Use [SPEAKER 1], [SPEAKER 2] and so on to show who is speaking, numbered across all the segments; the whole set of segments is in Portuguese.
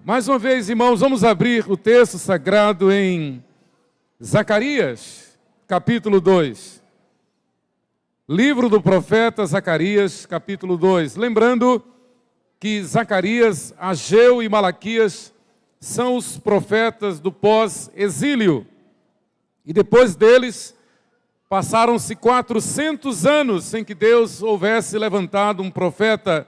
[SPEAKER 1] Mais uma vez, irmãos, vamos abrir o texto sagrado em Zacarias, capítulo 2. Livro do profeta Zacarias, capítulo 2. Lembrando que Zacarias, Ageu e Malaquias são os profetas do pós-exílio. E depois deles, passaram-se 400 anos sem que Deus houvesse levantado um profeta.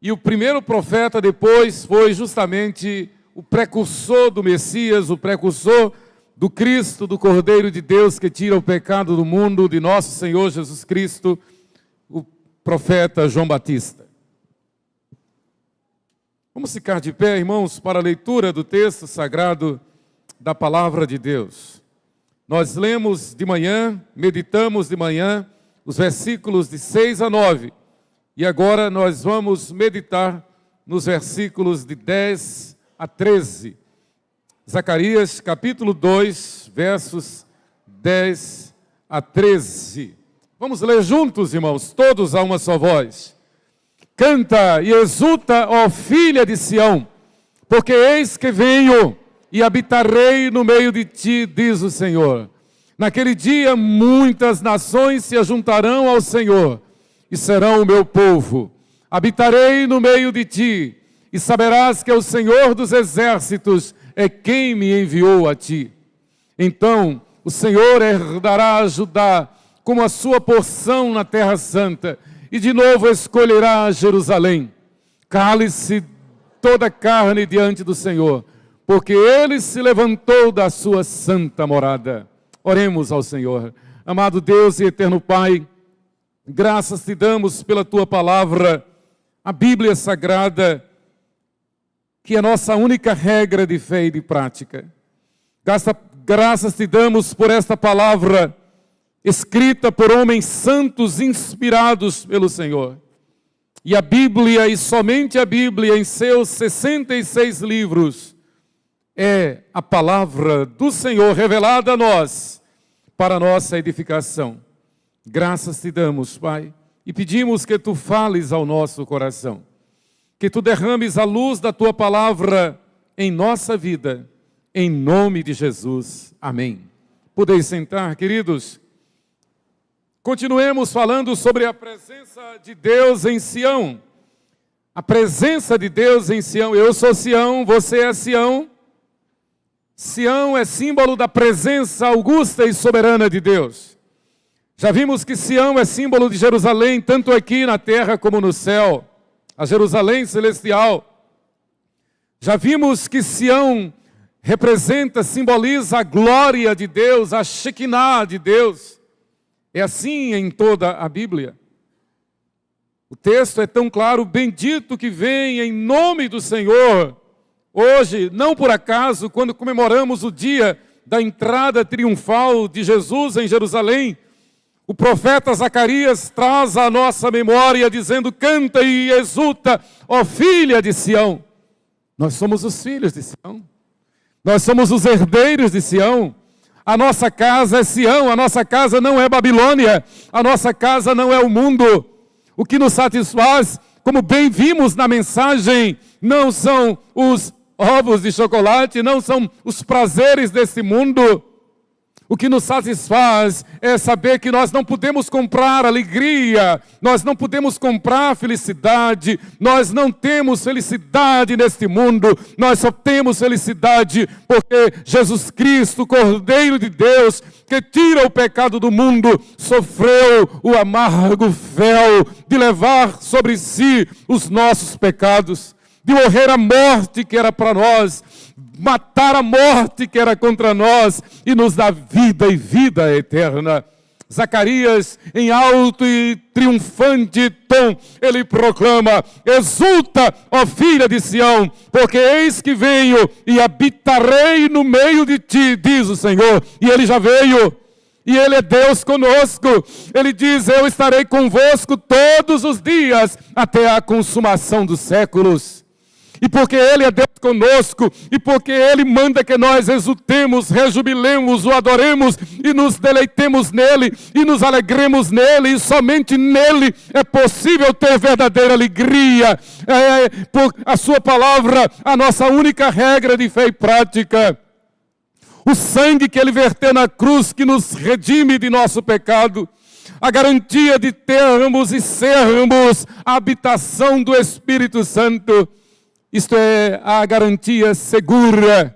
[SPEAKER 1] E o primeiro profeta depois foi justamente o precursor do Messias, o precursor do Cristo, do Cordeiro de Deus que tira o pecado do mundo, de nosso Senhor Jesus Cristo, o profeta João Batista. Vamos ficar de pé, irmãos, para a leitura do texto sagrado da Palavra de Deus. Nós lemos de manhã, meditamos de manhã, os versículos de 6 a 9. E agora nós vamos meditar nos versículos de 10 a 13. Zacarias, capítulo 2, versos 10 a 13. Vamos ler juntos, irmãos, todos a uma só voz. Canta e exulta, ó filha de Sião, porque eis que venho e habitarei no meio de ti, diz o Senhor. Naquele dia muitas nações se ajuntarão ao Senhor e serão o meu povo. Habitarei no meio de ti, e saberás que o Senhor dos exércitos é quem me enviou a ti. Então o Senhor herdará Judá como a sua porção na terra santa, e de novo escolherá Jerusalém. Cale-se toda a carne diante do Senhor, porque Ele se levantou da sua santa morada. Oremos ao Senhor. Amado Deus e eterno Pai, graças te damos pela tua palavra, a Bíblia Sagrada, que é a nossa única regra de fé e de prática. Graças te damos por esta palavra, escrita por homens santos, inspirados pelo Senhor. E a Bíblia, e somente a Bíblia, em seus 66 livros, é a palavra do Senhor revelada a nós, para a nossa edificação. Graças te damos, Pai, e pedimos que tu fales ao nosso coração, que tu derrames a luz da tua palavra em nossa vida, em nome de Jesus. Amém. Podeis sentar, queridos. Continuemos falando sobre a presença de Deus em Sião. A presença de Deus em Sião. Eu sou Sião, você é Sião. Sião é símbolo da presença augusta e soberana de Deus. Já vimos que Sião é símbolo de Jerusalém, tanto aqui na terra como no céu, a Jerusalém celestial. Já vimos que Sião representa, simboliza a glória de Deus, a Shekinah de Deus. É assim em toda a Bíblia. O texto é tão claro: bendito que vem em nome do Senhor. Hoje, não por acaso, quando comemoramos o dia da entrada triunfal de Jesus em Jerusalém, o profeta Zacarias traz à nossa memória dizendo: canta e exulta, ó filha de Sião. Nós somos os filhos de Sião. Nós somos os herdeiros de Sião. A nossa casa é Sião, a nossa casa não é Babilônia, a nossa casa não é o mundo. O que nos satisfaz, como bem vimos na mensagem, não são os ovos de chocolate, não são os prazeres desse mundo. O que nos satisfaz é saber que nós não podemos comprar alegria, nós não podemos comprar felicidade, nós não temos felicidade neste mundo, nós só temos felicidade porque Jesus Cristo, Cordeiro de Deus, que tira o pecado do mundo, sofreu o amargo fel de levar sobre si os nossos pecados, de morrer a morte que era para nós, matar a morte que era contra nós e nos dar vida e vida eterna. Zacarias, em alto e triunfante tom, ele proclama: exulta, ó filha de Sião, porque eis que venho e habitarei no meio de ti, diz o Senhor. E ele já veio. E Ele é Deus conosco. Ele diz: eu estarei convosco todos os dias, até a consumação dos séculos. E porque Ele é Deus conosco e porque Ele manda que nós exultemos, rejubilemos, o adoremos e nos deleitemos nele e nos alegremos nele, e somente nele é possível ter verdadeira alegria. Por a sua palavra, a nossa única regra de fé e prática. O sangue que Ele verteu na cruz, que nos redime de nosso pecado. A garantia de termos e sermos a habitação do Espírito Santo. Isto é a garantia segura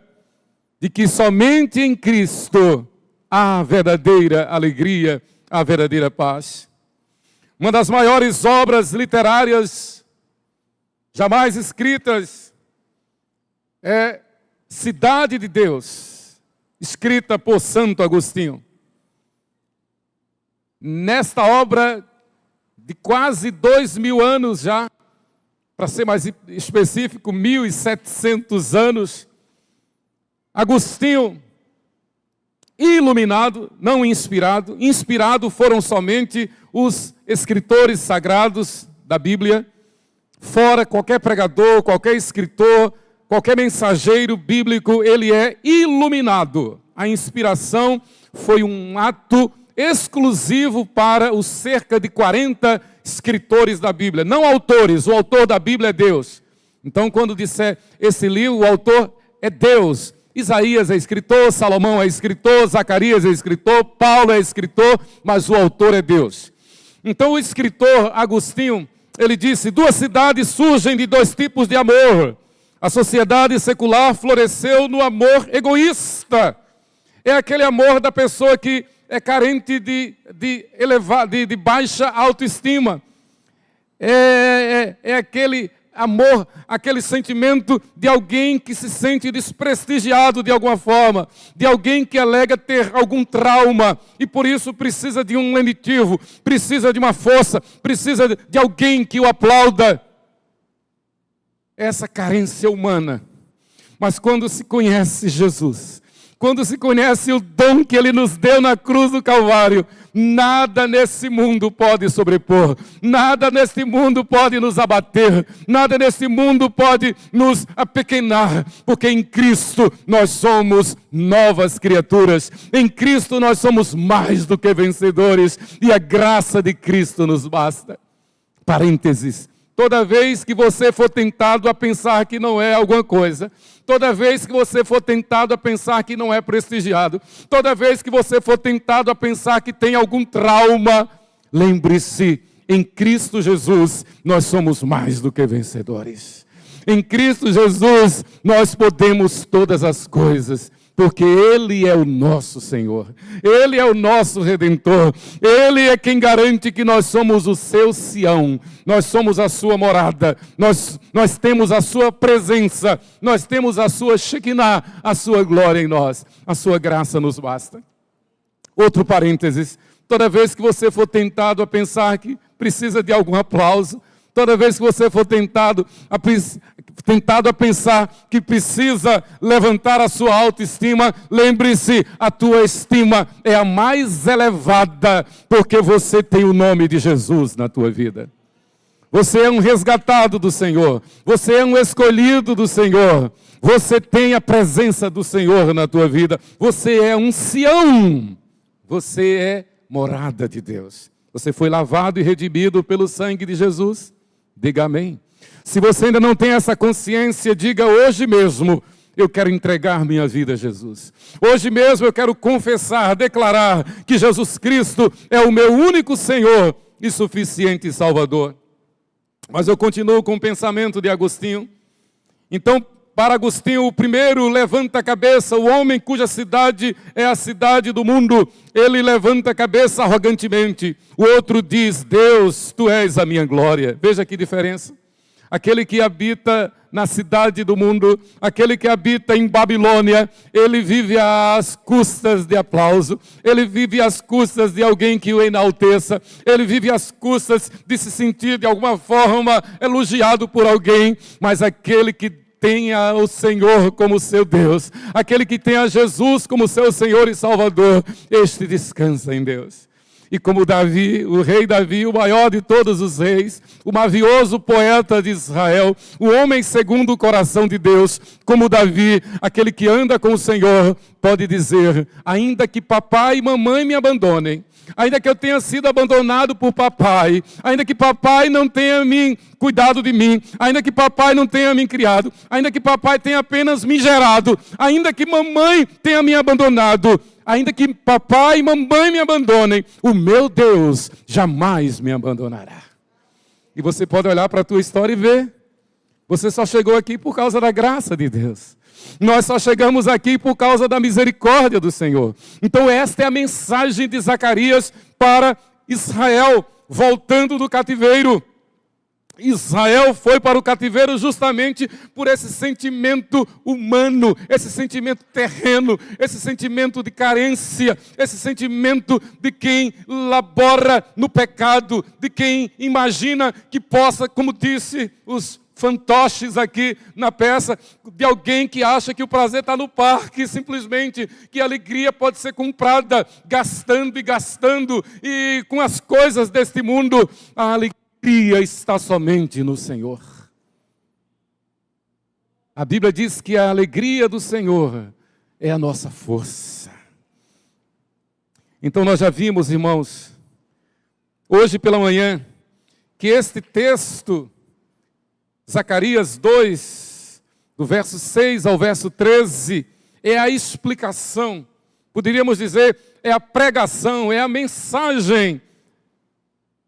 [SPEAKER 1] de que somente em Cristo há verdadeira alegria, há verdadeira paz. Uma das maiores obras literárias jamais escritas é Cidade de Deus, escrita por Santo Agostinho. Nesta obra de quase 2000 anos já, para ser mais específico, 1700 anos, Agostinho, iluminado, não inspirado, inspirado foram somente os escritores sagrados da Bíblia, fora qualquer pregador, qualquer escritor, qualquer mensageiro bíblico, ele é iluminado. A inspiração foi um ato exclusivo para os cerca de 40 escritores da Bíblia, não autores, o autor da Bíblia é Deus. Então, quando disser esse livro, o autor é Deus. Isaías é escritor, Salomão é escritor, Zacarias é escritor, Paulo é escritor, mas o autor é Deus. Então, o escritor Agostinho, ele disse: duas cidades surgem de dois tipos de amor. A sociedade secular floresceu no amor egoísta. É aquele amor da pessoa que é carente de baixa autoestima. É aquele amor, aquele sentimento de alguém que se sente desprestigiado de alguma forma, de alguém que alega ter algum trauma e por isso precisa de um lenitivo, precisa de uma força, precisa de alguém que o aplauda. Essa carência humana. Mas quando se conhece Jesus, quando se conhece o dom que Ele nos deu na cruz do Calvário, nada nesse mundo pode sobrepor, nada nesse mundo pode nos abater, nada nesse mundo pode nos apequenar, porque em Cristo nós somos novas criaturas, em Cristo nós somos mais do que vencedores, e a graça de Cristo nos basta. Parênteses. Toda vez que você for tentado a pensar que não é alguma coisa, toda vez que você for tentado a pensar que não é prestigiado, toda vez que você for tentado a pensar que tem algum trauma, lembre-se, em Cristo Jesus nós somos mais do que vencedores. Em Cristo Jesus nós podemos todas as coisas, porque Ele é o nosso Senhor, Ele é o nosso Redentor, Ele é quem garante que nós somos o seu Sião, nós somos a sua morada, nós temos a sua presença, nós temos a sua Shekinah, a sua glória em nós, a sua graça nos basta. Outro parênteses, toda vez que você for tentado a pensar que precisa de algum aplauso, toda vez que você for tentado a pensar que precisa levantar a sua autoestima, lembre-se, a tua estima é a mais elevada, porque você tem o nome de Jesus na tua vida. Você é um resgatado do Senhor, você é um escolhido do Senhor, você tem a presença do Senhor na tua vida, você é um Sião, você é morada de Deus. Você foi lavado e redimido pelo sangue de Jesus? Diga amém. Se você ainda não tem essa consciência, diga hoje mesmo: eu quero entregar minha vida a Jesus. Hoje mesmo eu quero confessar, declarar que Jesus Cristo é o meu único Senhor e suficiente Salvador. Mas eu continuo com o pensamento de Agostinho. Então, para Agostinho, o primeiro levanta a cabeça, o homem cuja cidade é a cidade do mundo, ele levanta a cabeça arrogantemente. O outro diz: Deus, Tu és a minha glória. Veja que diferença. Aquele que habita na cidade do mundo, aquele que habita em Babilônia, ele vive às custas de aplauso, ele vive às custas de alguém que o enalteça, ele vive às custas de se sentir de alguma forma elogiado por alguém, mas aquele que tenha o Senhor como seu Deus, aquele que tenha Jesus como seu Senhor e Salvador, este descansa em Deus. E como Davi, o rei Davi, o maior de todos os reis, o mavioso poeta de Israel, o homem segundo o coração de Deus, como Davi, aquele que anda com o Senhor, pode dizer: ainda que papai e mamãe me abandonem, ainda que eu tenha sido abandonado por papai, ainda que papai não tenha cuidado de mim, ainda que papai não tenha me criado, ainda que papai tenha apenas me gerado, ainda que mamãe tenha me abandonado, ainda que papai e mamãe me abandonem, o meu Deus jamais me abandonará. E você pode olhar para a tua história e ver, você só chegou aqui por causa da graça de Deus. Nós só chegamos aqui por causa da misericórdia do Senhor. Então esta é a mensagem de Zacarias para Israel, voltando do cativeiro. Israel foi para o cativeiro justamente por esse sentimento humano, esse sentimento terreno, esse sentimento de carência, esse sentimento de quem labora no pecado, de quem imagina que possa, como disse os fantoches aqui na peça, de alguém que acha que o prazer está no parque, simplesmente, que a alegria pode ser comprada gastando e gastando, e com as coisas deste mundo, a alegria está somente no Senhor. A Bíblia diz que a alegria do Senhor é a nossa força. Então nós já vimos, irmãos, hoje pela manhã, que este texto, Zacarias 2, do verso 6 ao verso 13, é a explicação, poderíamos dizer, é a pregação, é a mensagem,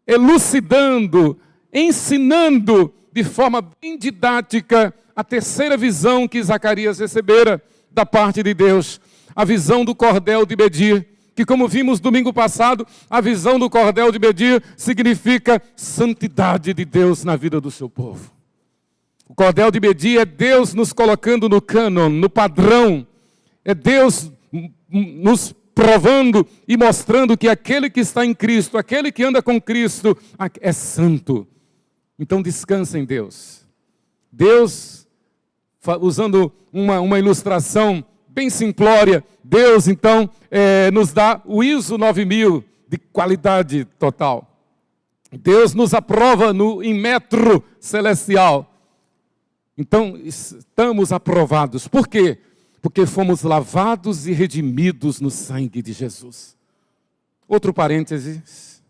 [SPEAKER 1] elucidando, ensinando de forma bem didática a terceira visão que Zacarias recebera da parte de Deus, a visão do cordel de Medir, que como vimos domingo passado, a visão do cordel de Medir significa santidade de Deus na vida do seu povo. O cordel de Medir é Deus nos colocando no cânon, no padrão. É Deus nos provando e mostrando que aquele que está em Cristo, aquele que anda com Cristo, é santo. Então descansa em Deus. Deus, usando uma ilustração bem simplória, Deus então nos dá o ISO 9000 de qualidade total. Deus nos aprova em metro celestial. Então, estamos aprovados. Por quê? Porque fomos lavados e redimidos no sangue de Jesus. Outro parênteses.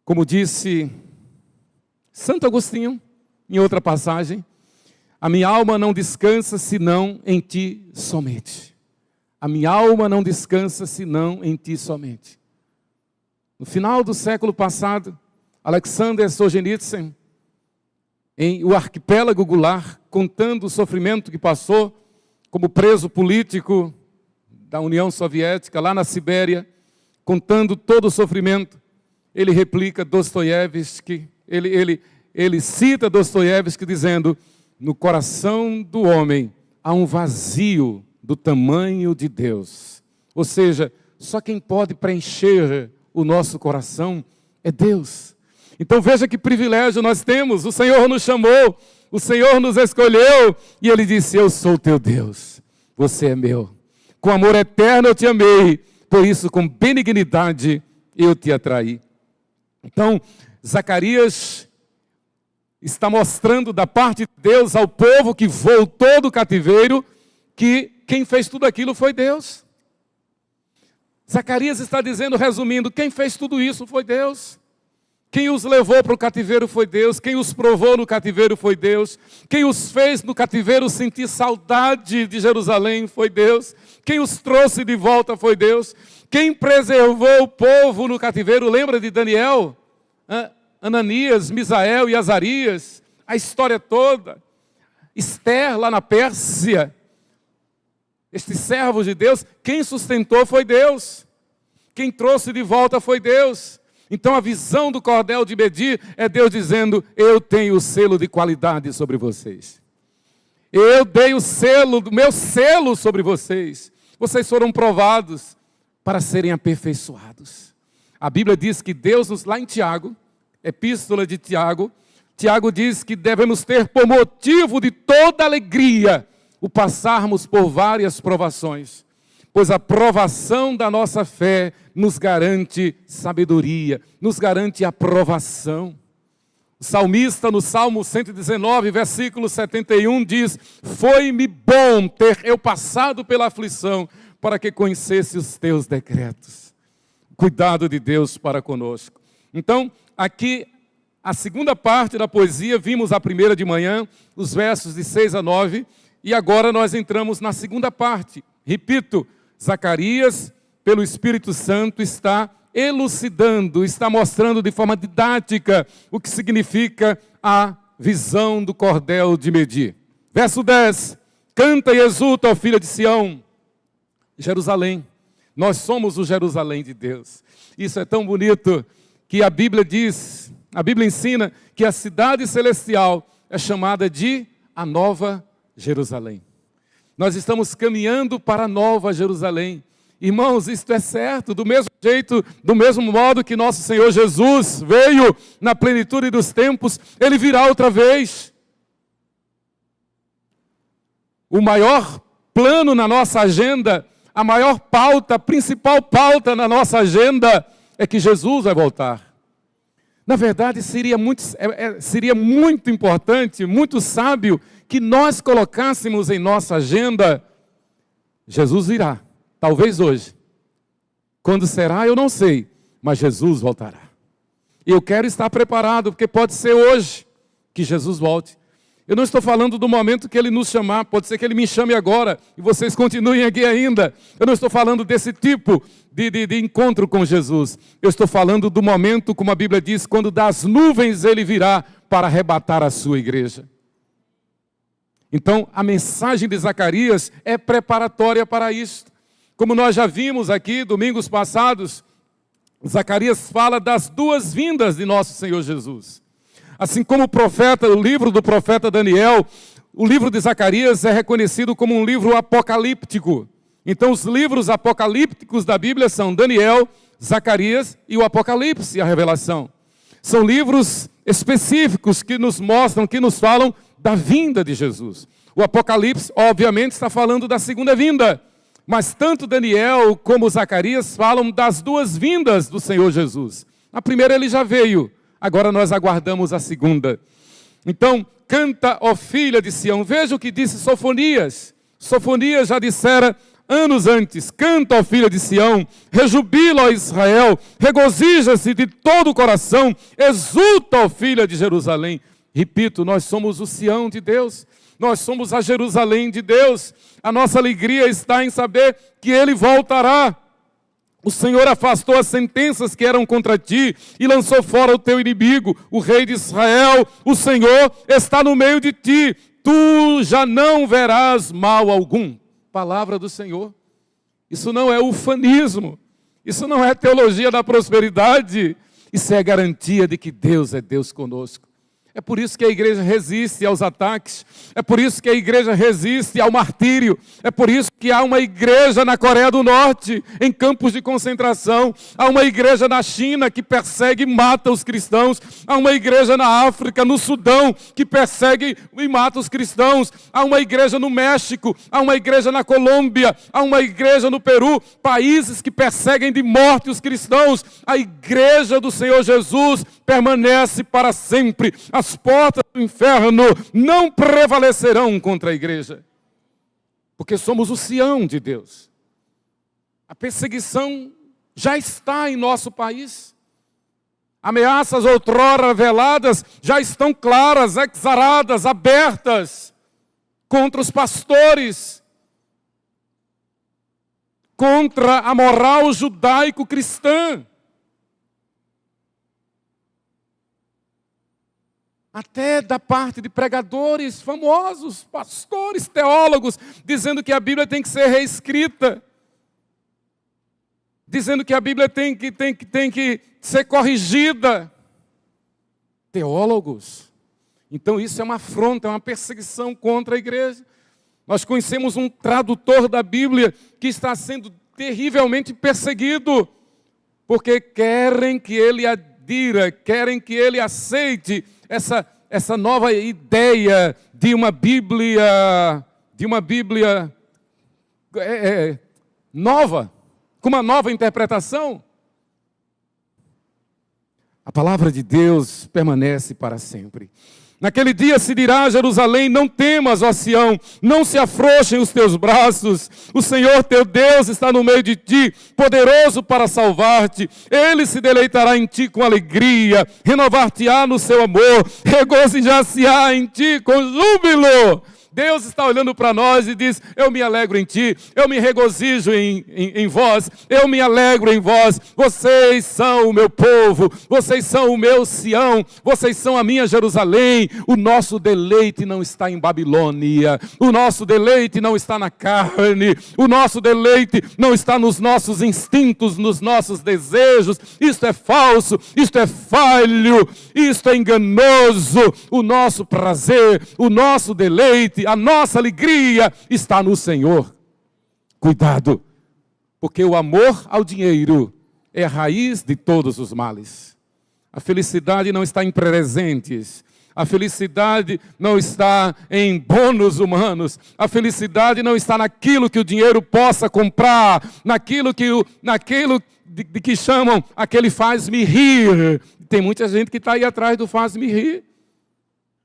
[SPEAKER 1] Como disse Santo Agostinho, em outra passagem, a minha alma não descansa senão em ti somente. A minha alma não descansa senão em ti somente. No final do século passado, Alexander Solzhenitsyn, em O Arquipélago Goulart, contando o sofrimento que passou como preso político da União Soviética, lá na Sibéria, contando todo o sofrimento, ele replica Dostoiévski, ele cita Dostoiévski dizendo: no coração do homem há um vazio do tamanho de Deus. Ou seja, só quem pode preencher o nosso coração é Deus. Então veja que privilégio nós temos, o Senhor nos chamou, o Senhor nos escolheu, e Ele disse: eu sou teu Deus, você é meu. Com amor eterno eu te amei, por isso com benignidade eu te atraí. Então, Zacarias está mostrando da parte de Deus ao povo que voltou do cativeiro, que quem fez tudo aquilo foi Deus. Zacarias está dizendo, resumindo, quem fez tudo isso foi Deus. Quem os levou para o cativeiro foi Deus. Quem os provou no cativeiro foi Deus. Quem os fez no cativeiro sentir saudade de Jerusalém foi Deus. Quem os trouxe de volta foi Deus. Quem preservou o povo no cativeiro, lembra de Daniel? Ananias, Misael e Azarias, a história toda. Esther lá na Pérsia. Estes servos de Deus, quem sustentou foi Deus. Quem trouxe de volta foi Deus. Então a visão do cordel de Medir é Deus dizendo: eu tenho o selo de qualidade sobre vocês. Eu dei o meu selo sobre vocês. Vocês foram provados para serem aperfeiçoados. A Bíblia diz que Deus, lá em Tiago, epístola de Tiago, Tiago diz que devemos ter por motivo de toda alegria o passarmos por várias provações, pois a provação da nossa fé nos garante sabedoria, nos garante aprovação. O salmista, no Salmo 119, versículo 71, diz: foi-me bom ter eu passado pela aflição, para que conhecesse os teus decretos. Cuidado de Deus para conosco. Então, aqui, a segunda parte da poesia, vimos a primeira de manhã, os versos de 6 a 9, e agora nós entramos na segunda parte. Repito, Zacarias, pelo Espírito Santo, está elucidando, está mostrando de forma didática o que significa a visão do cordel de medir. Verso 10, canta e exulta, ó filha de Sião, Jerusalém. Nós somos o Jerusalém de Deus. Isso é tão bonito que a Bíblia diz, a Bíblia ensina que a cidade celestial é chamada de a Nova Jerusalém. Nós estamos caminhando para a Nova Jerusalém. Irmãos, isto é certo, do mesmo jeito, do mesmo modo que nosso Senhor Jesus veio na plenitude dos tempos, Ele virá outra vez. O maior plano na nossa agenda, a maior pauta, a principal pauta na nossa agenda é que Jesus vai voltar. Na verdade, seria muito importante, muito sábio, que nós colocássemos em nossa agenda: Jesus virá, talvez hoje. Quando será, eu não sei, mas Jesus voltará. E eu quero estar preparado, porque pode ser hoje que Jesus volte. Eu não estou falando do momento que Ele nos chamar, pode ser que Ele me chame agora e vocês continuem aqui ainda. Eu não estou falando desse tipo de encontro com Jesus. Eu estou falando do momento, como a Bíblia diz, quando das nuvens Ele virá para arrebatar a sua igreja. Então, a mensagem de Zacarias é preparatória para isso. Como nós já vimos aqui, domingos passados, Zacarias fala das duas vindas de nosso Senhor Jesus. Assim como o livro do profeta Daniel, o livro de Zacarias é reconhecido como um livro apocalíptico. Então, os livros apocalípticos da Bíblia são Daniel, Zacarias e o Apocalipse, a Revelação. São livros específicos que nos mostram, que nos falam da vinda de Jesus. O Apocalipse, obviamente, está falando da segunda vinda. Mas tanto Daniel como Zacarias falam das duas vindas do Senhor Jesus. A primeira ele já veio. Agora nós aguardamos a segunda. Então, canta, ó filha de Sião. Veja o que disse Sofonias. Sofonias já dissera anos antes: canta, ó filha de Sião, rejubila, ó Israel, regozija-se de todo o coração, exulta, ó filha de Jerusalém. Repito, nós somos o Sião de Deus, nós somos a Jerusalém de Deus. A nossa alegria está em saber que Ele voltará. O Senhor afastou as sentenças que eram contra ti e lançou fora o teu inimigo, o rei de Israel. O Senhor está no meio de ti, tu já não verás mal algum. Palavra do Senhor. Isso não é ufanismo, isso não é teologia da prosperidade, isso é garantia de que Deus é Deus conosco. É por isso que a igreja resiste aos ataques, é por isso que a igreja resiste ao martírio, é por isso que há uma igreja na Coreia do Norte, em campos de concentração, há uma igreja na China que persegue e mata os cristãos, há uma igreja na África, no Sudão, que persegue e mata os cristãos, há uma igreja no México, há uma igreja na Colômbia, há uma igreja no Peru, países que perseguem de morte os cristãos. A igreja do Senhor Jesus permanece para sempre. As portas do inferno não prevalecerão contra a igreja, porque somos o Sião de Deus. A perseguição já está em nosso país. Ameaças outrora veladas já estão claras, exaradas, abertas contra os pastores, contra a moral judaico-cristã. Até da parte de pregadores famosos, pastores, teólogos, dizendo que a Bíblia tem que ser reescrita, dizendo que a Bíblia tem que ser corrigida. Teólogos. Então isso é uma afronta, é uma perseguição contra a igreja. Nós conhecemos um tradutor da Bíblia que está sendo terrivelmente perseguido, porque querem que ele adira, querem que ele aceite essa nova ideia de uma Bíblia nova, com uma nova interpretação. A palavra de Deus permanece para sempre. Naquele dia se dirá a Jerusalém: não temas, ó Sião, não se afrouxem os teus braços. O Senhor teu Deus está no meio de ti, poderoso para salvar-te. Ele se deleitará em ti com alegria, renovar-te-á no seu amor, regozijar-se-á em ti com júbilo. Deus está olhando para nós e diz: eu me alegro em ti, eu me regozijo em vós, eu me alegro em vós. Vocês são o meu povo, vocês são o meu Sião, vocês são a minha Jerusalém. O nosso deleite não está em Babilônia, o nosso deleite não está na carne, o nosso deleite não está nos nossos instintos, nos nossos desejos. Isto é falso, isto é falho, isto é enganoso. O nosso prazer, o nosso deleite, a nossa alegria está no Senhor. Cuidado, porque o amor ao dinheiro é a raiz de todos os males. A felicidade não está em presentes, a felicidade não está em bônus humanos, a felicidade não está naquilo que o dinheiro possa comprar, naquilo que chamam aquele faz-me rir. Tem muita gente que está aí atrás do faz-me rir.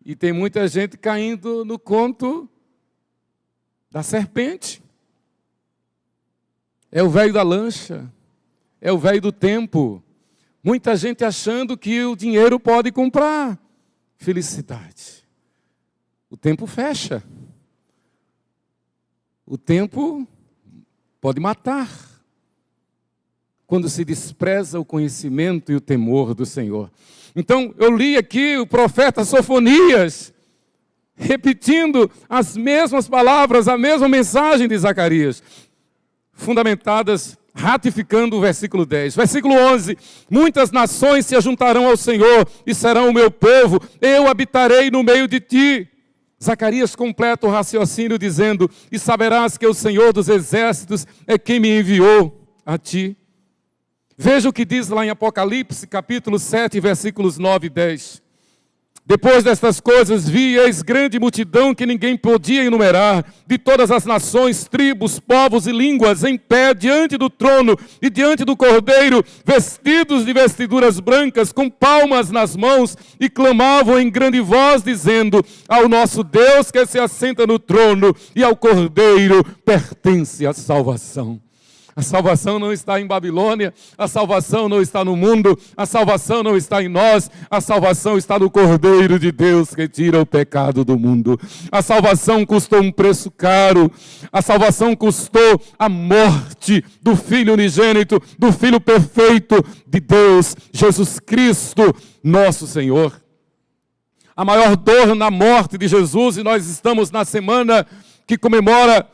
[SPEAKER 1] E tem muita gente caindo no conto da serpente. É o velho da lancha, é o velho do tempo. Muita gente achando que o dinheiro pode comprar felicidade. O tempo fecha. O tempo pode matar. Quando se despreza o conhecimento e o temor do Senhor. Então, eu li aqui o profeta Sofonias, repetindo as mesmas palavras, a mesma mensagem de Zacarias, fundamentadas, ratificando o versículo 10. Versículo 11, muitas nações se ajuntarão ao Senhor e serão o meu povo, eu habitarei no meio de ti. Zacarias completa o raciocínio dizendo: e saberás que o Senhor dos exércitos é quem me enviou a ti. Veja o que diz lá em Apocalipse, capítulo 7, versículos 9 e 10. Depois destas coisas vi, eis grande multidão que ninguém podia enumerar, de todas as nações, tribos, povos e línguas, em pé diante do trono e diante do Cordeiro, vestidos de vestiduras brancas, com palmas nas mãos, e clamavam em grande voz, dizendo: ao nosso Deus que se assenta no trono e ao Cordeiro pertence a salvação. A salvação não está em Babilônia, a salvação não está no mundo, a salvação não está em nós, a salvação está no Cordeiro de Deus que tira o pecado do mundo. A salvação custou um preço caro, a salvação custou a morte do Filho unigênito, do Filho perfeito de Deus, Jesus Cristo, nosso Senhor. A maior dor na morte de Jesus, e nós estamos na semana que comemora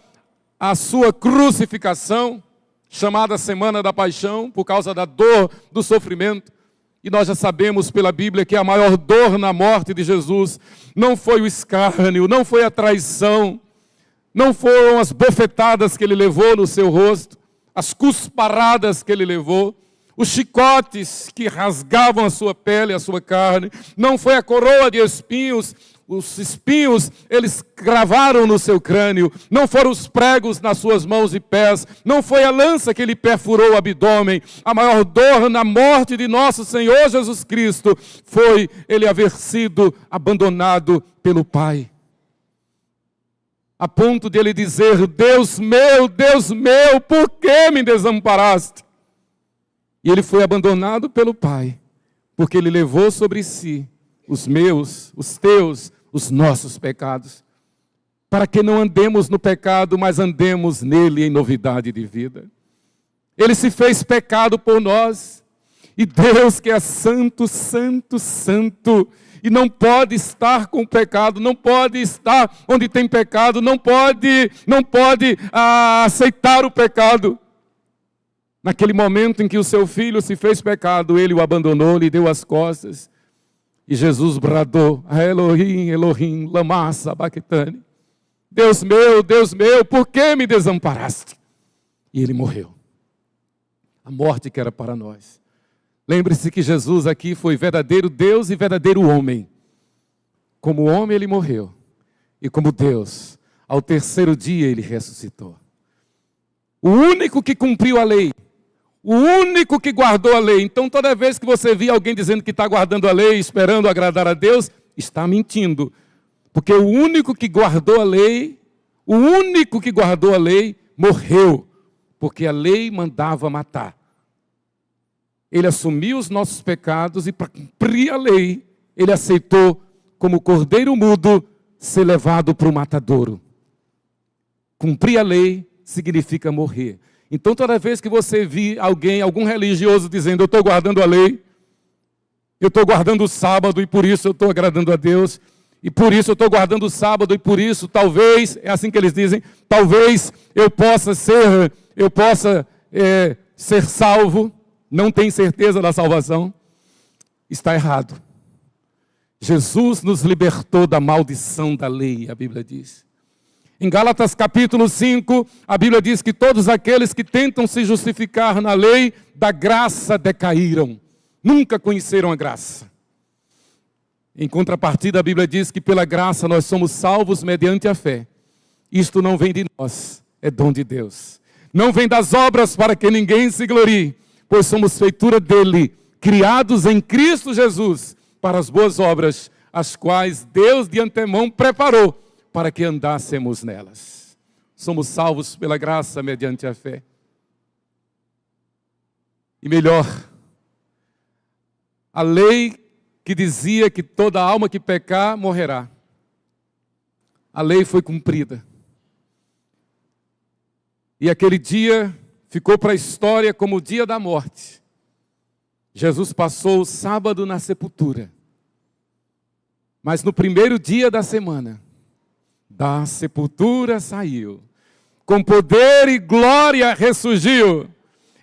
[SPEAKER 1] a sua crucificação, chamada Semana da Paixão, por causa da dor, do sofrimento. E nós já sabemos pela Bíblia que a maior dor na morte de Jesus não foi o escárnio, não foi a traição, não foram as bofetadas que ele levou no seu rosto, as cusparadas que ele levou, os chicotes que rasgavam a sua pele, a sua carne, não foi a coroa de espinhos. Os espinhos, eles cravaram no seu crânio, não foram os pregos nas suas mãos e pés, não foi a lança que lhe perfurou o abdômen. A maior dor na morte de nosso Senhor Jesus Cristo foi ele haver sido abandonado pelo Pai. A ponto de ele dizer: Deus meu, por que me desamparaste? E ele foi abandonado pelo Pai, porque ele levou sobre si os meus, os teus, os nossos pecados, para que não andemos no pecado, mas andemos nele em novidade de vida. Ele se fez pecado por nós, e Deus que é santo, santo, santo, e não pode estar com o pecado, não pode estar onde tem pecado, não pode aceitar o pecado. Naquele momento em que o seu filho se fez pecado, ele o abandonou, lhe deu as costas. E Jesus bradou: Elohim, Elohim, lama sabachthani. Deus meu, por que me desamparaste? E ele morreu. A morte que era para nós. Lembre-se que Jesus aqui foi verdadeiro Deus e verdadeiro homem. Como homem ele morreu. E como Deus, ao terceiro dia ele ressuscitou. o único que cumpriu a lei, o único que guardou a lei. Então, toda vez que você vê alguém dizendo que está guardando a lei, esperando agradar a Deus, está mentindo. Porque o único que guardou a lei, morreu. Porque a lei mandava matar. Ele assumiu os nossos pecados e, para cumprir a lei, ele aceitou, como cordeiro mudo, ser levado para o matadouro. Cumprir a lei significa morrer. Então, toda vez que você vir alguém, algum religioso, dizendo, eu estou guardando a lei, eu estou guardando o sábado e por isso eu estou agradando a Deus, e por isso eu estou guardando o sábado e por isso, talvez, é assim que eles dizem, talvez eu possa ser salvo, não tem certeza da salvação, está errado. Jesus nos libertou da maldição da lei, a Bíblia diz. Em Gálatas capítulo 5, a Bíblia diz que todos aqueles que tentam se justificar na lei da graça decaíram. Nunca conheceram a graça. Em contrapartida, a Bíblia diz que pela graça nós somos salvos mediante a fé. Isto não vem de nós, é dom de Deus. Não vem das obras para que ninguém se glorie, pois somos feitura dele, criados em Cristo Jesus, para as boas obras, as quais Deus de antemão preparou para que andássemos nelas. Somos salvos pela graça mediante a fé. E melhor, a lei que dizia que toda alma que pecar morrerá. A lei foi cumprida. E aquele dia ficou para a história como o dia da morte. Jesus passou o sábado na sepultura. Mas no primeiro dia da semana, da sepultura saiu. Com poder e glória ressurgiu.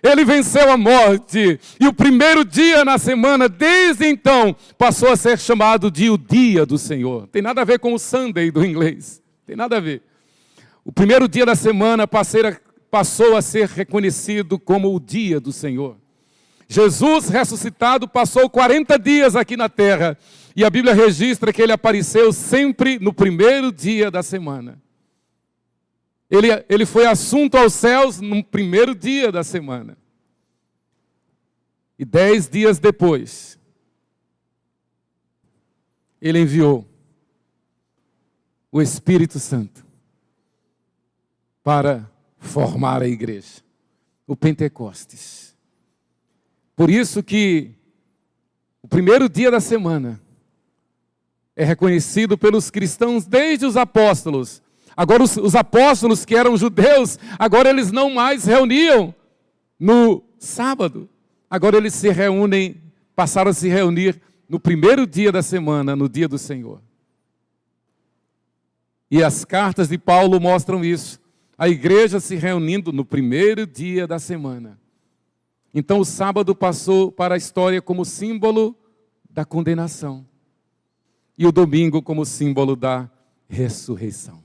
[SPEAKER 1] Ele venceu a morte. E o primeiro dia na semana, desde então, passou a ser chamado de o dia do Senhor. Tem nada a ver com o Sunday do inglês. Tem nada a ver. O primeiro dia da semana passou a ser reconhecido como o dia do Senhor. Jesus ressuscitado passou 40 dias aqui na terra. E a Bíblia registra que ele apareceu sempre no primeiro dia da semana. Ele foi assunto aos céus no primeiro dia da semana. E 10 dias depois, ele enviou o Espírito Santo para formar a igreja, o Pentecostes. Por isso que o primeiro dia da semana é reconhecido pelos cristãos desde os apóstolos. Agora os apóstolos que eram judeus, agora eles não mais reuniam no sábado. Agora eles se reúnem, passaram a se reunir no primeiro dia da semana, no dia do Senhor. E as cartas de Paulo mostram isso. A igreja se reunindo no primeiro dia da semana. Então o sábado passou para a história como símbolo da condenação. E o domingo como símbolo da ressurreição.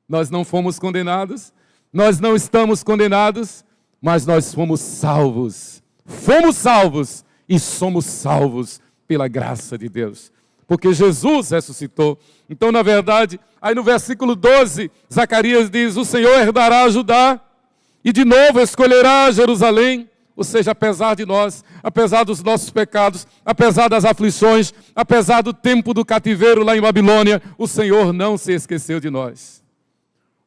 [SPEAKER 1] Nós não fomos condenados, nós não estamos condenados, mas nós fomos salvos. Fomos salvos e somos salvos pela graça de Deus. Porque Jesus ressuscitou. Então, na verdade, aí no versículo 12, Zacarias diz, o Senhor herdará Judá e de novo escolherá Jerusalém. Ou seja, apesar de nós, apesar dos nossos pecados, apesar das aflições, apesar do tempo do cativeiro lá em Babilônia, o Senhor não se esqueceu de nós.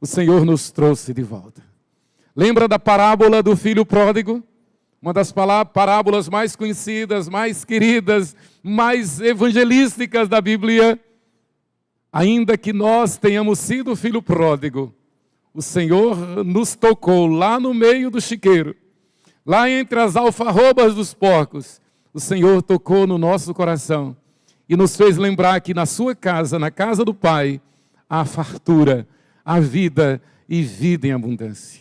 [SPEAKER 1] O Senhor nos trouxe de volta. Lembra da parábola do filho pródigo? Uma das parábolas mais conhecidas, mais queridas, mais evangelísticas da Bíblia. Ainda que nós tenhamos sido filho pródigo, o Senhor nos tocou lá no meio do chiqueiro. Lá entre as alfarrobas dos porcos, o Senhor tocou no nosso coração e nos fez lembrar que na sua casa, na casa do Pai, há fartura, há vida e vida em abundância.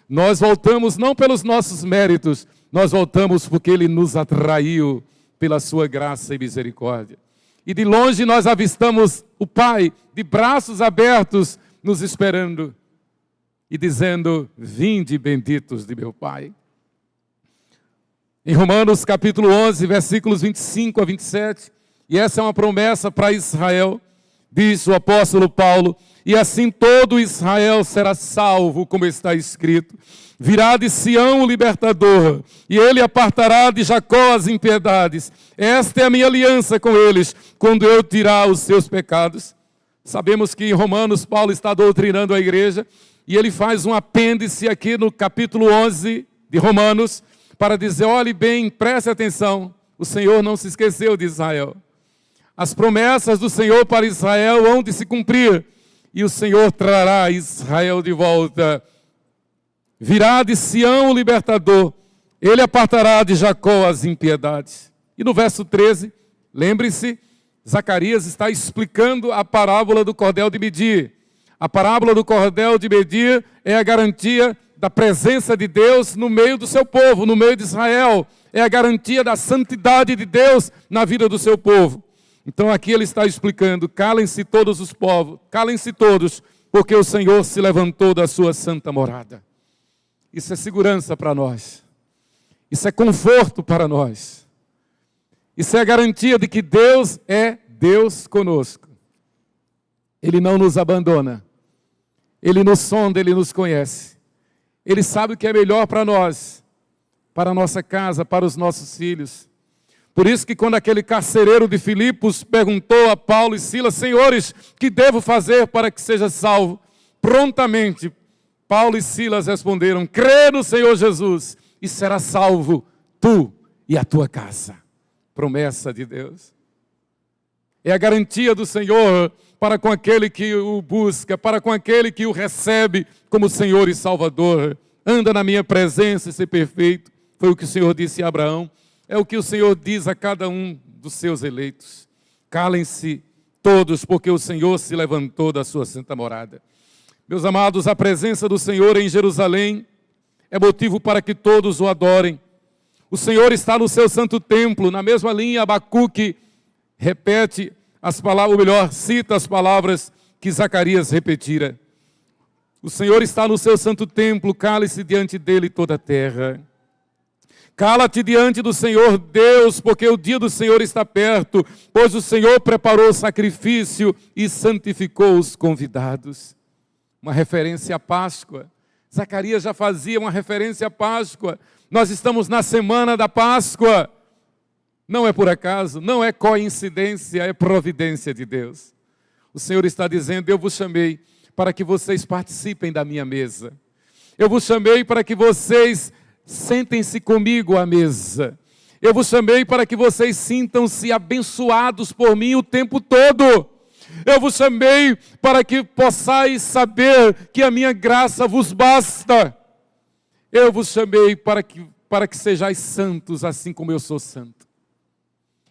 [SPEAKER 1] Nós voltamos não pelos nossos méritos, nós voltamos porque Ele nos atraiu pela sua graça e misericórdia. E de longe nós avistamos o Pai, de braços abertos, nos esperando e dizendo, vinde benditos de meu Pai. Em Romanos capítulo 11, versículos 25 a 27, e essa é uma promessa para Israel, diz o apóstolo Paulo, e assim todo Israel será salvo, como está escrito. Virá de Sião o libertador, e ele apartará de Jacó as impiedades. Esta é a minha aliança com eles, quando eu tirar os seus pecados. Sabemos que em Romanos Paulo está doutrinando a igreja, e ele faz um apêndice aqui no capítulo 11 de Romanos, para dizer, olhe bem, preste atenção, o Senhor não se esqueceu de Israel. As promessas do Senhor para Israel hão de se cumprir, e o Senhor trará Israel de volta. Virá de Sião o libertador, ele apartará de Jacó as impiedades. E no verso 13, lembre-se, Zacarias está explicando a parábola do cordel de medir. A parábola do cordel de medir é a garantia da presença de Deus no meio do seu povo, no meio de Israel. É a garantia da santidade de Deus na vida do seu povo. Então aqui ele está explicando, calem-se todos os povos, calem-se todos, porque o Senhor se levantou da sua santa morada. Isso é segurança para nós. Isso é conforto para nós. Isso é a garantia de que Deus é Deus conosco. Ele não nos abandona. Ele nos sonda, Ele nos conhece. Ele sabe o que é melhor para nós, para a nossa casa, para os nossos filhos. Por isso que quando aquele carcereiro de Filipos perguntou a Paulo e Silas, senhores, que devo fazer para que seja salvo? Prontamente, Paulo e Silas responderam, crê no Senhor Jesus e será salvo tu e a tua casa. Promessa de Deus. É a garantia do Senhor para com aquele que o busca, para com aquele que o recebe como Senhor e Salvador. Anda na minha presença e ser perfeito. Foi o que o Senhor disse a Abraão. É o que o Senhor diz a cada um dos seus eleitos. Calem-se todos, porque o Senhor se levantou da sua santa morada. Meus amados, a presença do Senhor em Jerusalém é motivo para que todos o adorem. O Senhor está no seu santo templo, na mesma linha, Abacuque repete as palavras, ou melhor, cita as palavras que Zacarias repetira. O Senhor está no seu santo templo, cale-se diante dele toda a terra. Cala-te diante do Senhor Deus, porque o dia do Senhor está perto, pois o Senhor preparou o sacrifício e santificou os convidados. Uma referência à Páscoa. Zacarias já fazia uma referência à Páscoa. Nós estamos na semana da Páscoa. Não é por acaso, não é coincidência, é providência de Deus. O Senhor está dizendo, eu vos chamei para que vocês participem da minha mesa. Eu vos chamei para que vocês sentem-se comigo à mesa. Eu vos chamei para que vocês sintam-se abençoados por mim o tempo todo. Eu vos chamei para que possais saber que a minha graça vos basta. Eu vos chamei para que sejais santos, assim como eu sou santo.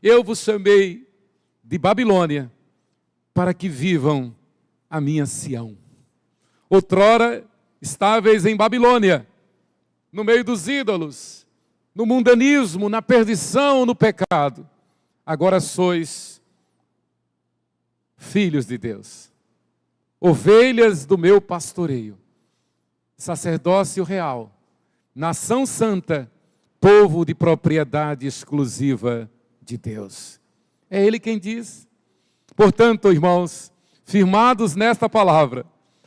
[SPEAKER 1] Eu vos chamei de Babilônia para que vivam a minha Sião. Outrora estáveis em Babilônia, no meio dos ídolos, no mundanismo, na perdição, no pecado. Agora sois filhos de Deus, ovelhas do meu pastoreio, sacerdócio real, nação santa, povo de propriedade exclusiva de Deus. É Ele quem diz. Portanto, irmãos, firmados nesta palavra,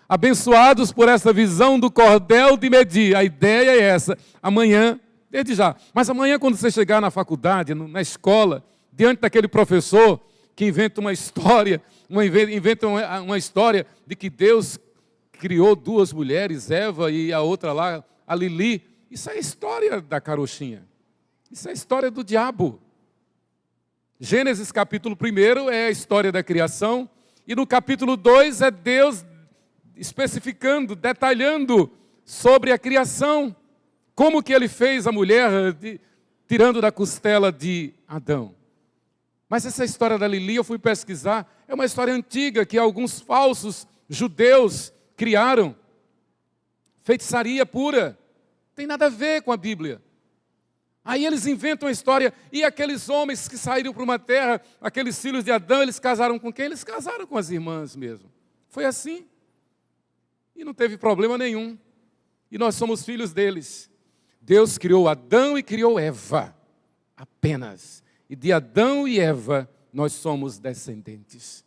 [SPEAKER 1] abençoados por essa visão do cordel de medir, a ideia é essa, amanhã, desde já, mas amanhã quando você chegar na faculdade, na escola, diante daquele professor que inventa uma história, inventa uma história de que Deus criou duas mulheres, Eva e a outra lá, a Lili, isso é a história da carochinha, isso é a história do diabo. Gênesis capítulo 1 é a história da criação, e no capítulo 2 é Deus especificando, detalhando sobre a criação, como que ele fez a mulher tirando da costela de Adão. Mas essa história da Lili, eu fui pesquisar, é uma história antiga que alguns falsos judeus criaram. Feitiçaria pura, tem nada a ver com a Bíblia. Aí eles inventam a história, e aqueles homens que saíram para uma terra, aqueles filhos de Adão, eles casaram com quem? Eles casaram com as irmãs mesmo. Foi assim. E não teve problema nenhum. E nós somos filhos deles. Deus criou Adão e criou Eva, apenas. E de Adão e Eva nós somos descendentes.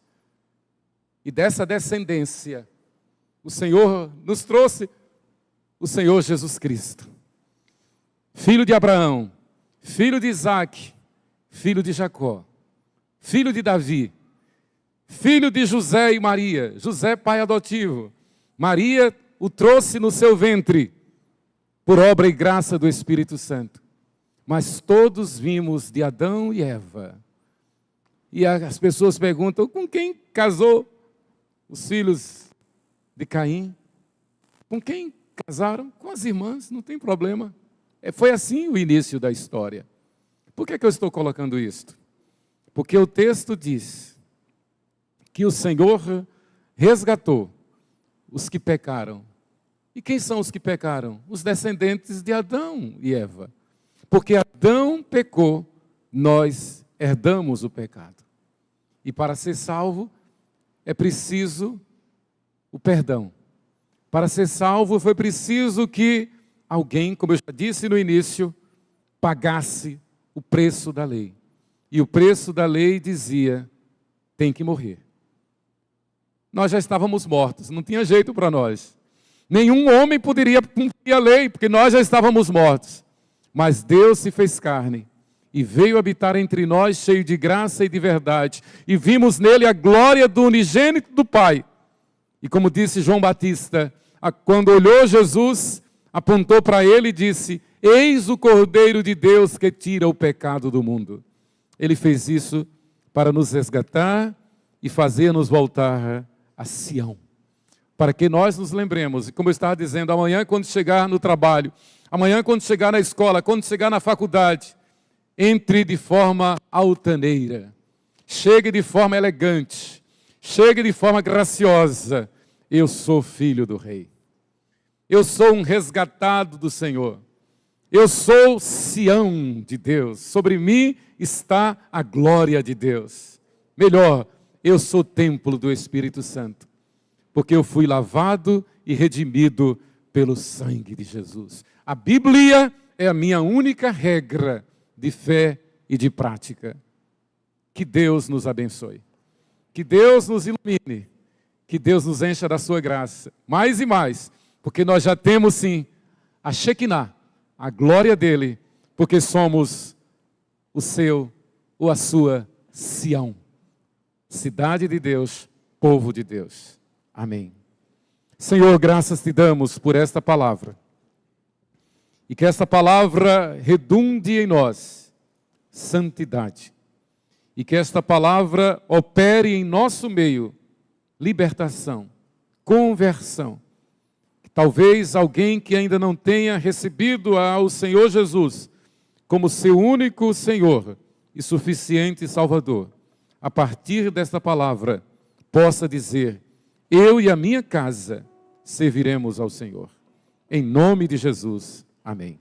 [SPEAKER 1] E dessa descendência, o Senhor nos trouxe o Senhor Jesus Cristo. Filho de Abraão, filho de Isaac, filho de Jacó, filho de Davi, filho de José e Maria. José, pai adotivo. Maria o trouxe no seu ventre, por obra e graça do Espírito Santo. Mas todos vimos de Adão e Eva. E as pessoas perguntam, com quem casou os filhos de Caim? Com quem casaram? Com as irmãs, não tem problema. Foi assim o início da história. Por que eu estou colocando isto? Porque o texto diz que o Senhor resgatou os que pecaram. E quem são os que pecaram? Os descendentes de Adão e Eva. Porque Adão pecou, nós herdamos o pecado. E para ser salvo, é preciso o perdão. Para ser salvo, foi preciso que alguém, como eu já disse no início, pagasse o preço da lei. E o preço da lei dizia, tem que morrer. Nós já estávamos mortos, não tinha jeito para nós. Nenhum homem poderia cumprir a lei, porque nós já estávamos mortos. Mas Deus se fez carne e veio habitar entre nós cheio de graça e de verdade. E vimos nele a glória do unigênito do Pai. E como disse João Batista, quando olhou Jesus, apontou para ele e disse, eis o Cordeiro de Deus que tira o pecado do mundo. Ele fez isso para nos resgatar e fazer-nos voltar a Sião. Para que nós nos lembremos, e como eu estava dizendo, amanhã quando chegar no trabalho, amanhã quando chegar na escola, quando chegar na faculdade, entre de forma altaneira, chegue de forma elegante, chegue de forma graciosa. Eu sou filho do Rei. Eu sou um resgatado do Senhor. Eu sou Sião de Deus. Sobre mim está a glória de Deus. Melhor, eu sou templo do Espírito Santo. Porque eu fui lavado e redimido pelo sangue de Jesus. A Bíblia é a minha única regra de fé e de prática. Que Deus nos abençoe. Que Deus nos ilumine. Que Deus nos encha da sua graça. Mais e mais. Porque nós já temos sim a Shekinah, a glória dele. Porque somos o seu ou a sua Sião. Cidade de Deus, povo de Deus. Amém. Senhor, graças te damos por esta palavra. E que esta palavra redunde em nós santidade. E que esta palavra opere em nosso meio libertação, conversão. Talvez alguém que ainda não tenha recebido ao Senhor Jesus como seu único Senhor e suficiente Salvador, a partir desta palavra, possa dizer, eu e a minha casa serviremos ao Senhor. Em nome de Jesus, amém.